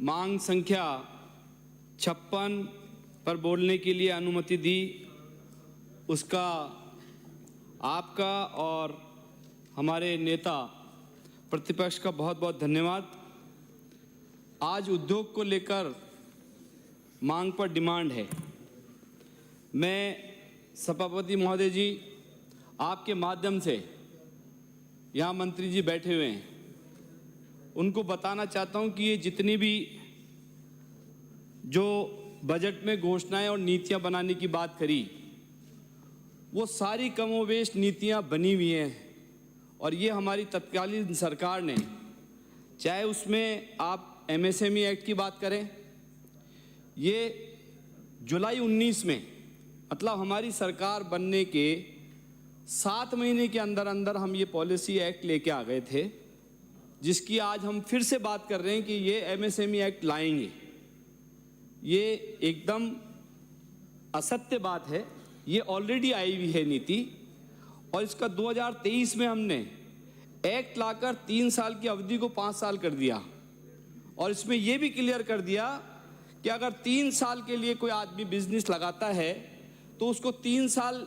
मांग संख्या 56 पर बोलने के लिए अनुमति दी, उसका आपका और हमारे नेता प्रतिपक्ष का बहुत बहुत धन्यवाद। आज उद्योग को लेकर मांग पर डिमांड है। मैं सभापति महोदय जी, आपके माध्यम से, यहाँ मंत्री जी बैठे हुए हैं, उनको बताना चाहता हूँ कि ये जितनी भी जो बजट में घोषणाएं और नीतियाँ बनाने की बात करी, वो सारी कमोवेश नीतियाँ बनी हुई हैं। और ये हमारी तत्कालीन सरकार ने, चाहे उसमें आप एमएसएमई एक्ट की बात करें, ये जुलाई 19 में, मतलब हमारी सरकार बनने के 7 महीने के अंदर अंदर हम ये पॉलिसी एक्ट लेके आ गए थे, जिसकी आज हम फिर से बात कर रहे हैं कि ये एमएसएमई एक्ट लाएंगे। ये एकदम असत्य बात है। ये ऑलरेडी आई हुई है नीति, और इसका 2023 में हमने एक्ट लाकर 3 साल की अवधि को 5 साल कर दिया। और इसमें यह भी क्लियर कर दिया कि अगर 3 साल के लिए कोई आदमी बिजनेस लगाता है तो उसको 3 साल,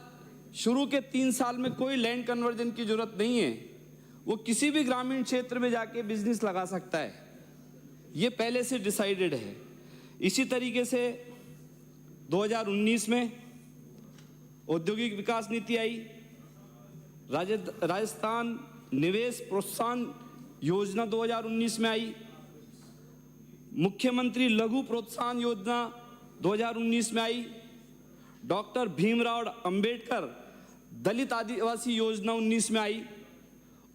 शुरू के 3 साल में कोई लैंड कन्वर्जन की जरूरत नहीं है। वो किसी भी ग्रामीण क्षेत्र में जाके बिजनेस लगा सकता है। ये पहले से डिसाइडेड है। इसी तरीके से 2019 में औद्योगिक विकास नीति आई, राजस्थान निवेश प्रोत्साहन योजना 2019 में आई, मुख्यमंत्री लघु प्रोत्साहन योजना 2019 में आई, डॉक्टर भीमराव अंबेडकर दलित आदिवासी योजना 19 में आई।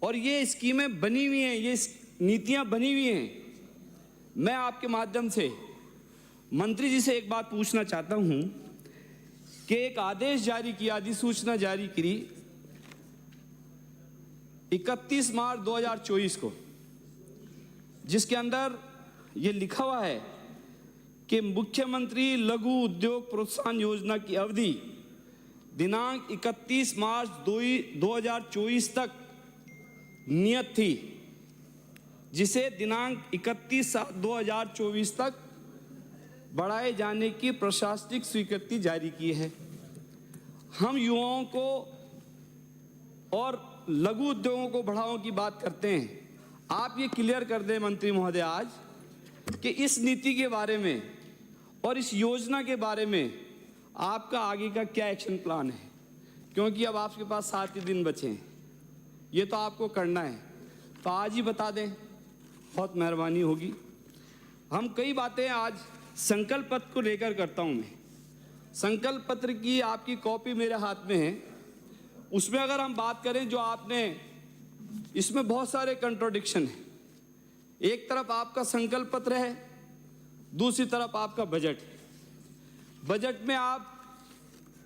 और ये स्कीमें बनी हुई हैं, ये नीतियां बनी हुई हैं। मैं आपके माध्यम से मंत्री जी से एक बात पूछना चाहता हूं कि एक आदेश जारी किया, अधिसूचना जारी करी 31 मार्च 2024 को, जिसके अंदर ये लिखा हुआ है कि मुख्यमंत्री लघु उद्योग प्रोत्साहन योजना की अवधि दिनांक 31 मार्च 2024 तक नियत थी, जिसे दिनांक 31/7/2024 तक बढ़ाए जाने की प्रशासनिक स्वीकृति जारी की है। हम युवाओं को और लघु उद्योगों को बढ़ावा की बात करते हैं। आप ये क्लियर कर दें मंत्री महोदय आज कि इस नीति के बारे में और इस योजना के बारे में आपका आगे का क्या एक्शन प्लान है, क्योंकि अब आपके पास 7 ही दिन बचे हैं। ये तो आपको करना है, तो आज ही बता दें, बहुत मेहरबानी होगी। हम कई बातें आज संकल्प पत्र को लेकर करता हूं। मैं संकल्प पत्र की आपकी कॉपी मेरे हाथ में है। उसमें अगर हम बात करें, जो आपने, इसमें बहुत सारे कंट्रोडिक्शन है। एक तरफ आपका संकल्प पत्र है, दूसरी तरफ आपका बजट है। बजट में आप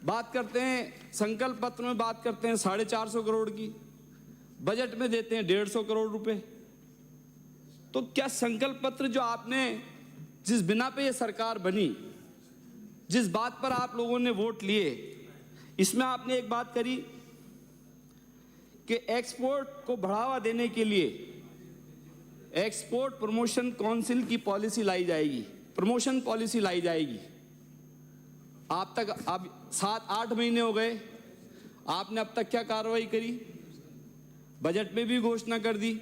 बात करते हैं, संकल्प पत्र में बात करते हैं 450 करोड़ की, बजट में देते हैं 150 करोड़ रुपए। तो क्या संकल्प पत्र जो आपने, जिस बिना पे ये सरकार बनी, जिस बात पर आप लोगों ने वोट लिए, इसमें आपने एक बात करी कि एक्सपोर्ट को बढ़ावा देने के लिए एक्सपोर्ट प्रमोशन काउंसिल की पॉलिसी लाई जाएगी, प्रमोशन पॉलिसी लाई जाएगी। आप तक अब 7-8 महीने हो गए, आपने अब तक क्या कार्रवाई करी? बजट में भी घोषणा कर दी,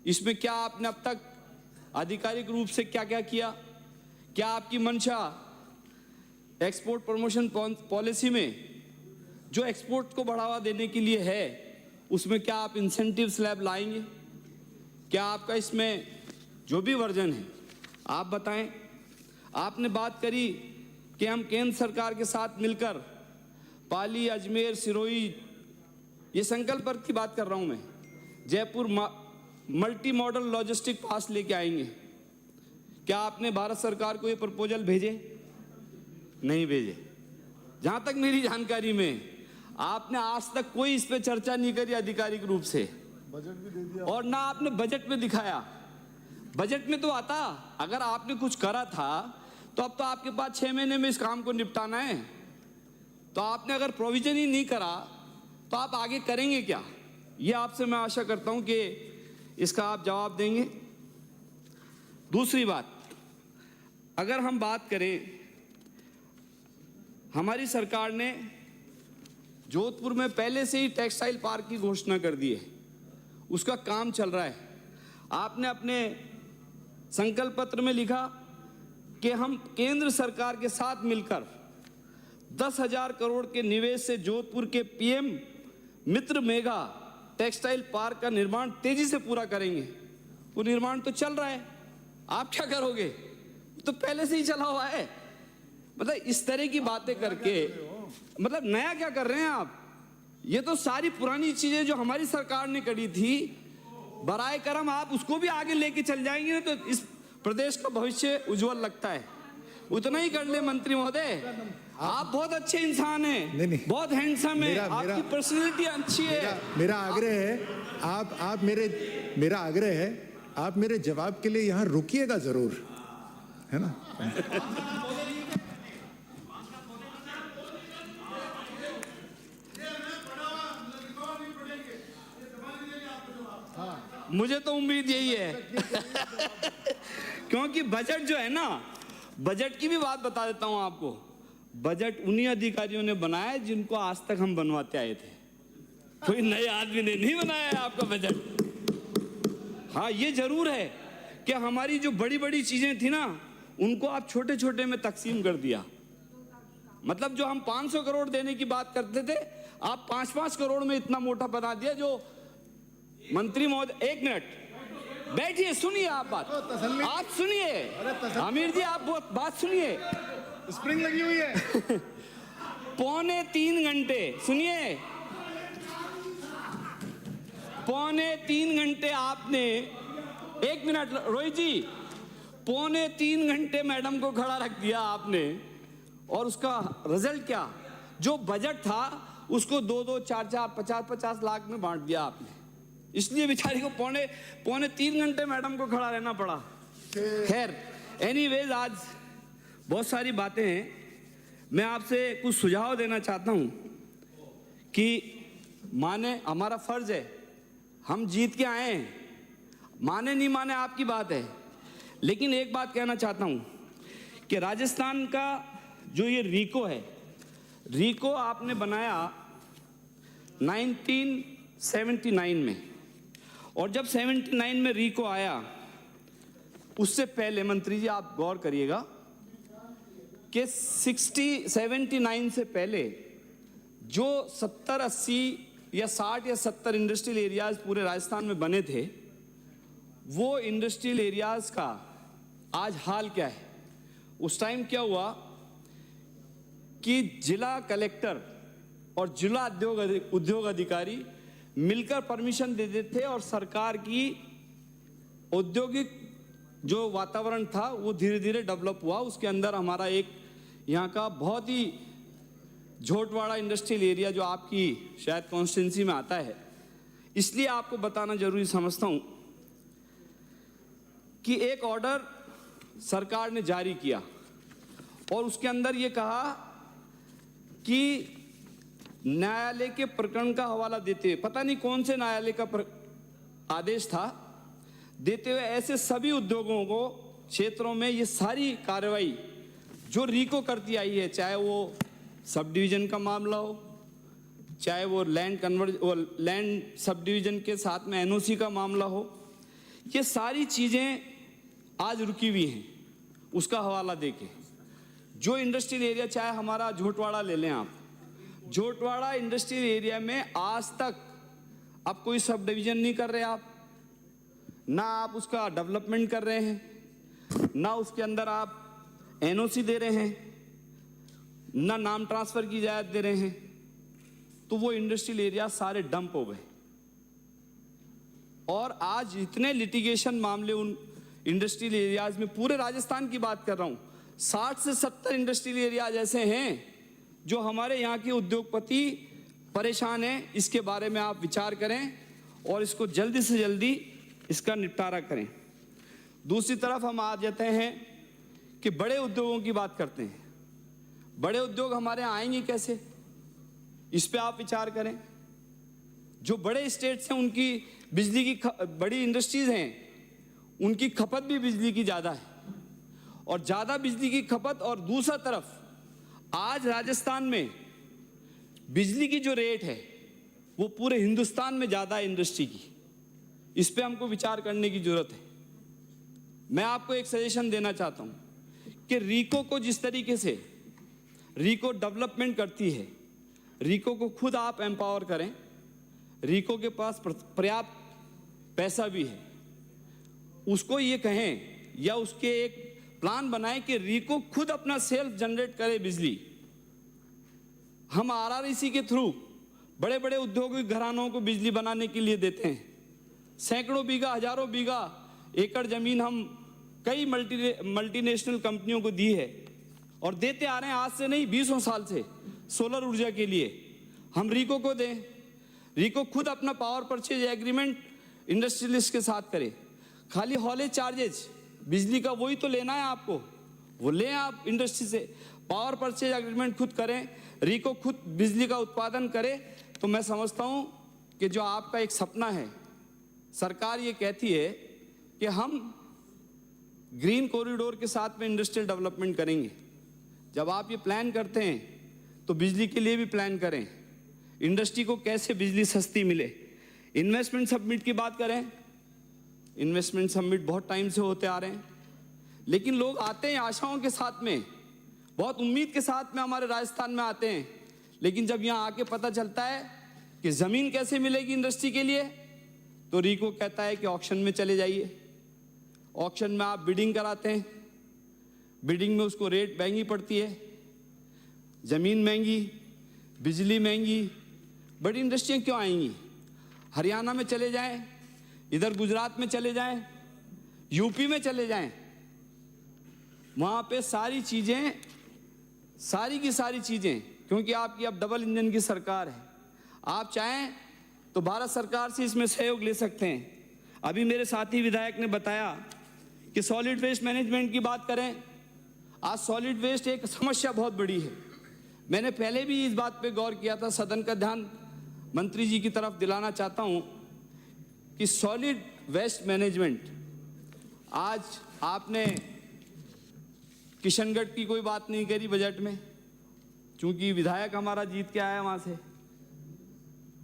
इसमें क्या आपने अब तक आधिकारिक रूप से क्या क्या किया? क्या आपकी मंशा एक्सपोर्ट प्रमोशन पॉलिसी में जो एक्सपोर्ट को बढ़ावा देने के लिए है, उसमें क्या आप इंसेंटिव स्लैब लाएंगे? क्या आपका इसमें जो भी वर्जन है आप बताएं। आपने बात करी कि हम केंद्र सरकार के साथ मिलकर पाली, अजमेर, सिरोही, ये संकल्प पत्र की बात कर रहा हूं मैं, जयपुर मल्टी मॉडल लॉजिस्टिक पास लेके आएंगे। क्या आपने भारत सरकार को ये प्रपोजल भेजे? नहीं भेजे। जहां तक मेरी जानकारी में आपने आज तक कोई इस पे चर्चा नहीं करी आधिकारिक रूप से, बजट भी दे दिया, और ना आपने बजट में दिखाया। बजट में तो आता, अगर आपने कुछ करा था तो अब तो आपके पास 6 महीने में इस काम को निपटाना है। तो आपने अगर प्रोविजन ही नहीं करा तो आप आगे करेंगे क्या? ये आपसे मैं आशा करता हूं कि इसका आप जवाब देंगे। दूसरी बात, अगर हम बात करें, हमारी सरकार ने जोधपुर में पहले से ही टेक्सटाइल पार्क की घोषणा कर दी है, उसका काम चल रहा है। आपने अपने संकल्प पत्र में लिखा कि हम केंद्र सरकार के साथ मिलकर 10,000 करोड़ के निवेश से जोधपुर के पीएम मित्र मेगा टेक्सटाइल पार्क का निर्माण तेजी से पूरा करेंगे। वो निर्माण तो चल रहा है, आप क्या करोगे? तो पहले से ही चला हुआ है। मतलब इस तरह की बातें करके मतलब नया क्या कर रहे हैं आप? ये तो सारी पुरानी चीजें जो हमारी सरकार ने करी थी, बराए करम आप उसको भी आगे लेके चल जाएंगे ना, तो इस प्रदेश का भविष्य उज्जवल लगता है। उतना ही कर ले मंत्री महोदय, आप बहुत अच्छे इंसान हैं, नहीं। बहुत हैंडसम है, आपकी पर्सनैलिटी अच्छी है। मेरा आग्रह है मेरा आग्रह है आप मेरे जवाब के लिए यहाँ रुकिएगा जरूर, है ना? मुझे तो उम्मीद यही है क्योंकि बजट जो है ना, बजट की भी बात बता देता हूं आपको। बजट उन्हीं अधिकारियों ने बनाया है जिनको आज तक हम बनवाते आए थे, कोई नए आदमी ने नहीं बनाया है आपका बजट। हाँ, ये जरूर है कि हमारी जो बड़ी बड़ी चीजें थी ना, उनको आप छोटे छोटे में तकसीम कर दिया। मतलब जो हम 500 करोड़ देने की बात करते थे, आप 5-5 करोड़ में इतना मोटा बना दिया। जो मंत्री महोदय, 1 मिनट बैठिए, सुनिए आप बात, आप सुनिए आमिर जी, आप बात सुनिए। स्प्रिंग लगी हुई है। 2.25 घंटे सुनिए, 2.25 घंटे आपने, 1 मिनट रोहित जी, 2.25 घंटे मैडम को खड़ा रख दिया आपने, और उसका रिजल्ट क्या? जो बजट था उसको 2-2, 4-4, 50-50 लाख में बांट दिया आपने। इसलिए बेचारी को 2.25 घंटे मैडम को खड़ा रहना पड़ा। खैर, एनीवेज, आज बहुत सारी बातें हैं। मैं आपसे कुछ सुझाव देना चाहता हूं कि माने, हमारा फर्ज है, हम जीत के आए हैं, माने नहीं माने आपकी बात है, लेकिन एक बात कहना चाहता हूं कि राजस्थान का जो ये रीको है, रीको आपने बनाया 1979 में, और जब 79 में रीको आया, उससे पहले मंत्री जी आप गौर करिएगा कि 79 से पहले जो 70, 80 या 60 या 70 इंडस्ट्रियल एरियाज पूरे राजस्थान में बने थे, वो इंडस्ट्रियल एरियाज का आज हाल क्या है? उस टाइम क्या हुआ कि जिला कलेक्टर और जिला उद्योग अधिकारी मिलकर परमिशन दे देते थे, और सरकार की औद्योगिक जो वातावरण था वो धीरे धीरे डेवलप हुआ। उसके अंदर हमारा एक यहाँ का बहुत ही झोटवाड़ा इंडस्ट्रियल एरिया, जो आपकी शायद कॉन्स्टिट्यूंसी में आता है, इसलिए आपको बताना जरूरी समझता हूँ कि एक ऑर्डर सरकार ने जारी किया, और उसके अंदर ये कहा कि न्यायालय के प्रकरण का हवाला देते हुए, पता नहीं कौन से न्यायालय का आदेश था, देते हुए ऐसे सभी उद्योगों को, क्षेत्रों में ये सारी कार्रवाई जो रीको करती आई है, चाहे वो सब डिवीजन का मामला हो, चाहे वो लैंड सब डिवीजन के साथ में एनओसी का मामला हो, ये सारी चीजें आज रुकी हुई हैं। उसका हवाला देके जो इंडस्ट्रियल एरिया, चाहे हमारा झोटवाड़ा ले लें आप, झोटवाड़ा इंडस्ट्रियल एरिया में आज तक अब कोई सब डिवीजन नहीं कर रहे आप, ना आप उसका डेवलपमेंट कर रहे हैं, ना उसके अंदर आप एनओसी दे रहे हैं, ना नाम ट्रांसफर की इजाजत दे रहे हैं। तो वो इंडस्ट्रियल एरिया सारे डंप हो गए, और आज इतने लिटिगेशन मामले उन इंडस्ट्रियल एरियाज में, पूरे राजस्थान की बात कर रहा हूं, 60 से 70 इंडस्ट्रियल एरियाज ऐसे हैं जो हमारे यहाँ के उद्योगपति परेशान हैं। इसके बारे में आप विचार करें और इसको जल्दी से जल्दी इसका निपटारा करें। दूसरी तरफ हम आ जाते हैं कि बड़े उद्योगों की बात करते हैं। बड़े उद्योग हमारे यहाँ आएंगे कैसे, इस पे आप विचार करें। जो बड़े स्टेट्स हैं, उनकी बिजली की बड़ी इंडस्ट्रीज हैं, उनकी खपत भी बिजली की ज़्यादा है, और ज़्यादा बिजली की खपत, और दूसरा तरफ आज राजस्थान में बिजली की जो रेट है वो पूरे हिंदुस्तान में ज़्यादा है इंडस्ट्री की। इस पे हमको विचार करने की ज़रूरत है। मैं आपको एक सजेशन देना चाहता हूँ कि रीको को जिस तरीके से रीको डेवलपमेंट करती है, रीको को खुद आप एम्पावर करें। रीको के पास पर्याप्त पैसा भी है, उसको ये कहें या उसके एक प्लान बनाएं कि रीको खुद अपना सेल्फ जनरेट करे बिजली। हम आरआरईसी के थ्रू बड़े बड़े औद्योगिक घरानों को बिजली बनाने के लिए देते हैं। सैकड़ों बीघा, हजारों बीघा एकड़ जमीन हम कई मल्टीनेशनल कंपनियों को दी है और देते आ रहे हैं, आज से नहीं 20 साल से। सोलर ऊर्जा के लिए हम रीको को दें, रीको खुद अपना पावर परचेज एग्रीमेंट इंडस्ट्रियलिस्ट के साथ करे। खाली हॉलेज चार्जेज बिजली का वही तो लेना है आपको, वो लें आप इंडस्ट्री से। पावर परचेज एग्रीमेंट खुद करें, रीको खुद बिजली का उत्पादन करे। तो मैं समझता हूं कि जो आपका एक सपना है, सरकार ये कहती है कि हम ग्रीन कॉरिडोर के साथ में इंडस्ट्रियल डेवलपमेंट करेंगे। जब आप ये प्लान करते हैं तो बिजली के लिए भी प्लान करें, इंडस्ट्री को कैसे बिजली सस्ती मिले। इन्वेस्टमेंट समिट की बात करें, इन्वेस्टमेंट समिट बहुत टाइम से होते आ रहे हैं, लेकिन लोग आते हैं आशाओं के साथ में, बहुत उम्मीद के साथ में हमारे राजस्थान में आते हैं। लेकिन जब यहाँ आके पता चलता है कि ज़मीन कैसे मिलेगी इंडस्ट्री के लिए, तो रीको कहता है कि ऑक्शन में चले जाइए। ऑक्शन में आप बिडिंग कराते हैं, बिडिंग में उसको रेट महंगी पड़ती है, ज़मीन महंगी, बिजली महंगी। बड़ी इंडस्ट्रियाँ क्यों आएंगी? हरियाणा में चले जाएं, इधर गुजरात में चले जाएं, यूपी में चले जाएं, वहाँ पे सारी चीज़ें, सारी की सारी चीज़ें, क्योंकि आपकी अब डबल इंजन की सरकार है। आप चाहें तो भारत सरकार से इसमें सहयोग ले सकते हैं। अभी मेरे साथी विधायक ने बताया कि सॉलिड वेस्ट मैनेजमेंट की बात करें। आज सॉलिड वेस्ट एक समस्या बहुत बड़ी है। मैंने पहले भी इस बात पे गौर किया था, सदन का ध्यान मंत्री जी की तरफ दिलाना चाहता हूं कि सॉलिड वेस्ट मैनेजमेंट, आज आपने किशनगढ़ की कोई बात नहीं करी बजट में, क्योंकि विधायक हमारा जीत के आया वहां से,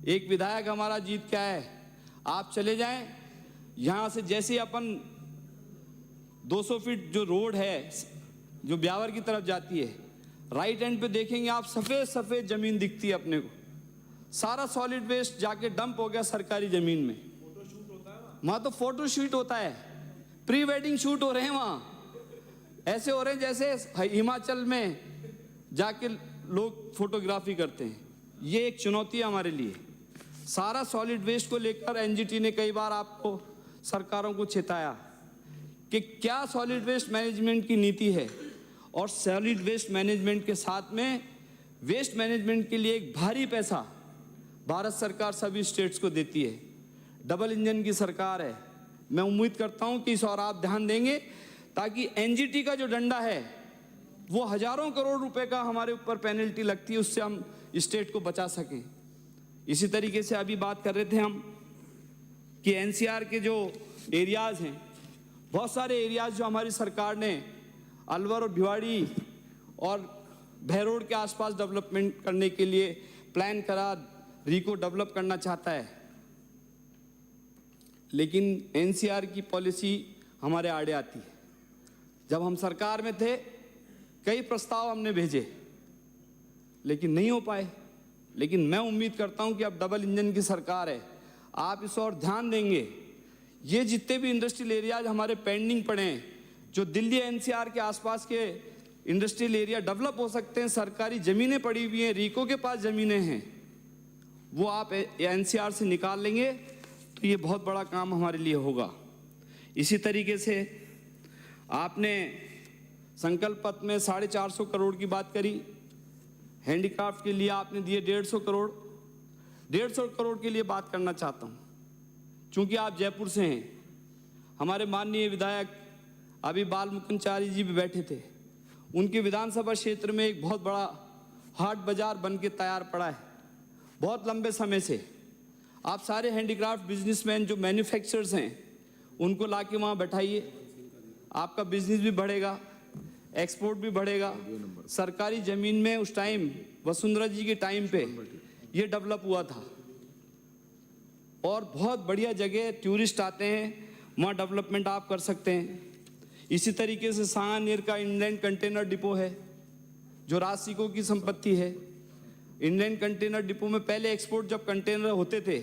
एक विधायक हमारा जीत के आया है। आप चले जाएं, यहाँ से जैसे अपन 200 फीट जो रोड है जो ब्यावर की तरफ जाती है, राइट हैंड पे देखेंगे आप, सफ़ेद सफ़ेद ज़मीन दिखती है अपने को। सारा सॉलिड वेस्ट जाके डंप हो गया सरकारी ज़मीन में। वहाँ तो फोटो शूट होता है, प्री वेडिंग शूट हो रहे हैं वहाँ। ऐसे हो रहे हैं जैसे हिमाचल में जाके लोग फोटोग्राफी करते हैं। ये एक चुनौती है हमारे लिए। सारा सॉलिड वेस्ट को लेकर एनजीटी ने कई बार आपको सरकारों को चेताया कि क्या सॉलिड वेस्ट मैनेजमेंट की नीति है, और सॉलिड वेस्ट मैनेजमेंट के साथ में वेस्ट मैनेजमेंट के लिए एक भारी पैसा भारत सरकार सभी स्टेट्स को देती है। डबल इंजन की सरकार है। मैं उम्मीद करता हूं कि इस और आप ध्यान देंगे, ताकि एनजीटी का जो डंडा है वो हजारों करोड़ रुपए का हमारे ऊपर पेनल्टी लगती है, उससे हम स्टेट को बचा सकें। इसी तरीके से अभी बात कर रहे थे हम कि एनसीआर के जो एरियाज़ हैं, बहुत सारे एरियाज़ जो हमारी सरकार ने अलवर और भिवाड़ी और बहरोड के आसपास डेवलपमेंट करने के लिए प्लान करा, रीको डेवलप करना चाहता है, लेकिन एनसीआर की पॉलिसी हमारे आड़े आती है। जब हम सरकार में थे कई प्रस्ताव हमने भेजे, लेकिन नहीं हो पाए। लेकिन मैं उम्मीद करता हूं कि अब डबल इंजन की सरकार है, आप इस और ध्यान देंगे। ये जितने भी इंडस्ट्रियल एरियाज हमारे पेंडिंग पड़े हैं, जो दिल्ली एनसीआर के आसपास के इंडस्ट्रियल एरिया डेवलप हो सकते हैं, सरकारी ज़मीनें पड़ी हुई हैं, रीको के पास ज़मीनें हैं, वो आप एनसीआर से निकाल लेंगे तो ये बहुत बड़ा काम हमारे लिए होगा। इसी तरीके से आपने संकल्प पत्र में 450 करोड़ की बात करी। हैंडीक्राफ्ट के लिए आपने दिए 150 करोड़। 150 करोड़ के लिए बात करना चाहता हूँ, चूँकि आप जयपुर से हैं। हमारे माननीय विधायक अभी बाल मुकुंदचारी जी भी बैठे थे, उनके विधानसभा क्षेत्र में एक बहुत बड़ा हाट बाजार बन के तैयार पड़ा है बहुत लंबे समय से। आप सारे हैंडीक्राफ्ट बिजनेसमैन जो मैन्युफैक्चरर्स हैं उनको ला के वहाँ बैठाइए, आपका बिजनेस भी बढ़ेगा, एक्सपोर्ट भी बढ़ेगा। सरकारी जमीन में उस टाइम वसुंधरा जी के टाइम पे ये डेवलप हुआ था और बहुत बढ़िया जगह, टूरिस्ट आते हैं, वहाँ डेवलपमेंट आप कर सकते हैं। इसी तरीके से सांगानेर का इंलैंड कंटेनर डिपो है जो राजसिको की संपत्ति है। इंलैंड कंटेनर डिपो में पहले एक्सपोर्ट जब कंटेनर होते थे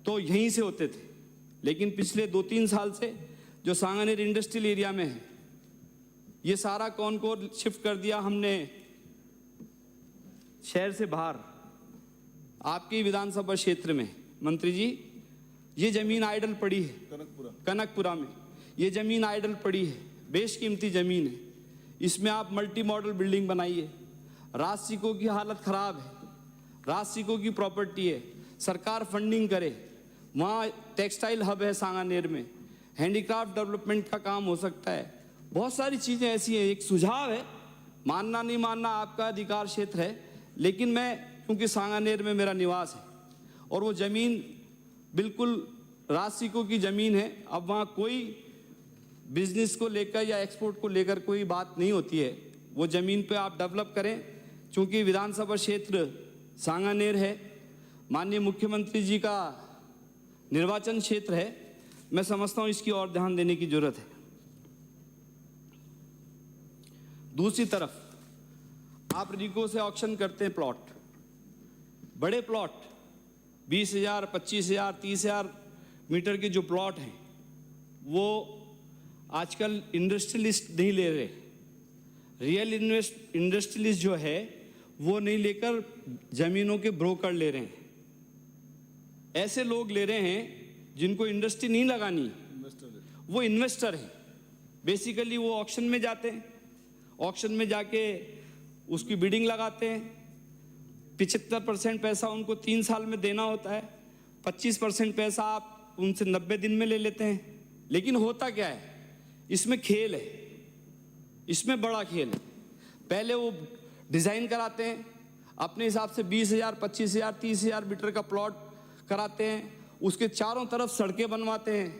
तो यहीं से होते थे, लेकिन पिछले 2-3 साल से जो सांगानेर इंडस्ट्रियल एरिया में है ये सारा कॉनकोर शिफ्ट कर दिया हमने शहर से बाहर, आपके विधानसभा क्षेत्र में। मंत्री जी, ये जमीन आइडल पड़ी है कनकपुरा में, ये जमीन आइडल पड़ी है, बेशकीमती जमीन है। इसमें आप मल्टी मॉडल बिल्डिंग बनाइए। राजसिको की हालत खराब है, राजसिको की प्रॉपर्टी है, सरकार फंडिंग करे। वहाँ टेक्सटाइल हब है सांगानेर में, हैंडीक्राफ्ट डेवलपमेंट का काम हो सकता है। बहुत सारी चीज़ें ऐसी हैं। एक सुझाव है, मानना नहीं मानना आपका अधिकार क्षेत्र है, लेकिन मैं क्योंकि सांगानेर में मेरा निवास है और वो ज़मीन बिल्कुल राजसिको की ज़मीन है, अब वहाँ कोई बिजनेस को लेकर या एक्सपोर्ट को लेकर कोई बात नहीं होती है। वो ज़मीन पे आप डेवलप करें। चूँकि विधानसभा क्षेत्र सांगानेर है, माननीय मुख्यमंत्री जी का निर्वाचन क्षेत्र है, मैं समझता हूँ इसकी और ध्यान देने की जरूरत है। दूसरी तरफ आप रीको से ऑक्शन करते हैं प्लॉट, बड़े प्लॉट 20,000, 25,000, 30,000 मीटर के जो प्लॉट हैं वो आजकल इंडस्ट्रियलिस्ट नहीं ले रहे। रियल इंडस्ट्रियलिस्ट जो है वो नहीं लेकर जमीनों के ब्रोकर ले रहे हैं। ऐसे लोग ले रहे हैं जिनको इंडस्ट्री नहीं लगानी, वो इन्वेस्टर हैं। बेसिकली वो ऑक्शन में जाते हैं, ऑक्शन में जाके उसकी बिडिंग लगाते हैं। 75% पैसा उनको 3 साल में देना होता है, 25% पैसा आप उनसे 90 दिन में ले लेते हैं। लेकिन होता क्या है, इसमें खेल है, इसमें बड़ा खेल है। पहले वो डिज़ाइन कराते हैं अपने हिसाब से 20,000, 25,000, 30,000 मीटर का प्लॉट कराते हैं, उसके चारों तरफ सड़कें बनवाते हैं,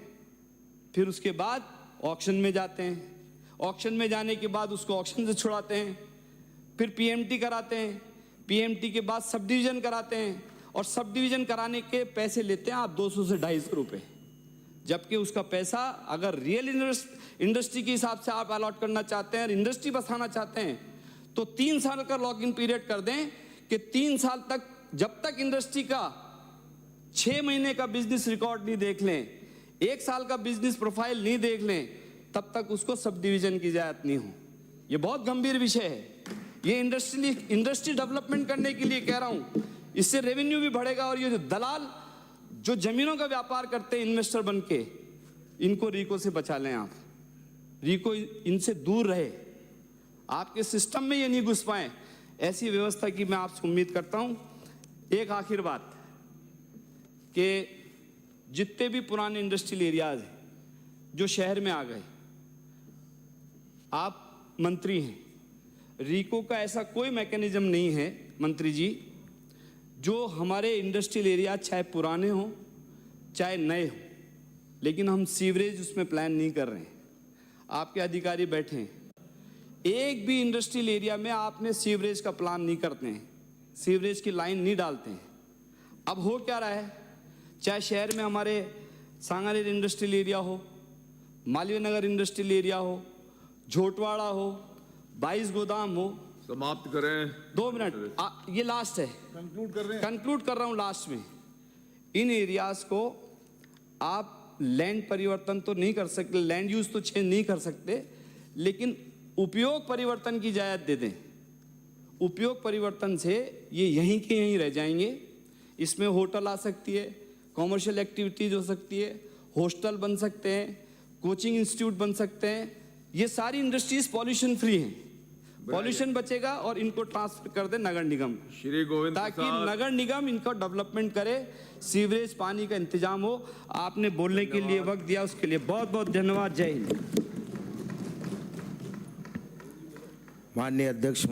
फिर उसके बाद ऑक्शन में जाते हैं। ऑक्शन में जाने के बाद उसको ऑक्शन से छुड़ाते हैं, फिर पीएमटी कराते हैं, पीएमटी के बाद सब डिवीज़न कराते हैं और सब डिवीज़न कराने के पैसे लेते हैं आप 200 से 250 रुपये। जबकि उसका पैसा अगर रियल इंडस्ट्री के हिसाब से आप अलॉट करना चाहते हैं और इंडस्ट्री बसाना चाहते हैं तो 3 साल का लॉक इन पीरियड कर दें कि 3 साल तक, जब तक इंडस्ट्री का 6 महीने का बिजनेस रिकॉर्ड नहीं देख लें, 1 साल का बिजनेस प्रोफाइल नहीं देख लें, तब तक उसको सब डिवीजन की इजाजत नहीं हो। ये बहुत गंभीर विषय है। ये इंडस्ट्री डेवलपमेंट करने के लिए कह रहा हूँ, इससे रेवेन्यू भी बढ़ेगा। और ये जो दलाल जो जमीनों का व्यापार करते हैं इन्वेस्टर बन के, इनको रीको से बचा लें आप। रीको इनसे दूर रहे, आपके सिस्टम में ये नहीं घुस पाए, ऐसी व्यवस्था की मैं आपसे उम्मीद करता हूँ। एक आखिर बात कि जितने भी पुराने इंडस्ट्रियल एरियाज हैं जो शहर में आ गए, आप मंत्री हैं, रीको का ऐसा कोई मैकेनिज्म नहीं है मंत्री जी जो हमारे इंडस्ट्रियल एरिया चाहे पुराने हों चाहे नए हों, लेकिन हम सीवरेज उसमें प्लान नहीं कर रहे हैं। आपके अधिकारी बैठे हैं, एक भी इंडस्ट्रियल एरिया में आपने सीवरेज का प्लान नहीं करते हैं, सीवरेज की लाइन नहीं डालते हैं। अब हो क्या रहा है, चाहे शहर में हमारे सांगानेर इंडस्ट्रियल एरिया हो, मालवीय नगर इंडस्ट्रियल एरिया हो, झोटवाड़ा हो, 22 गोदाम हो। समाप्त करें। 2 मिनट, ये लास्ट है, कंक्लूड कर रहा हूँ लास्ट में। इन एरियाज को आप लैंड परिवर्तन तो नहीं कर सकते, लैंड यूज तो चेंज नहीं कर सकते, लेकिन उपयोग परिवर्तन की इजाजत दे दें। उपयोग परिवर्तन से ये यहीं के यहीं रह जाएंगे। इसमें होटल आ सकती है, कॉमर्शियल एक्टिविटीज हो सकती है, हॉस्टल बन सकते हैं, कोचिंग इंस्टीट्यूट बन सकते हैं। ये सारी इंडस्ट्रीज पॉल्यूशन फ्री हैं, पॉल्यूशन बचेगा और इनको ट्रांसफर कर दे नगर निगम, श्री गोविंद ताकि प्रसाद। नगर निगम इनका डेवलपमेंट करे, सीवरेज पानी का इंतजाम हो। आपने बोलने के लिए वक्त दिया, उसके लिए बहुत बहुत धन्यवाद। जय हिंद। माननीय अध्यक्ष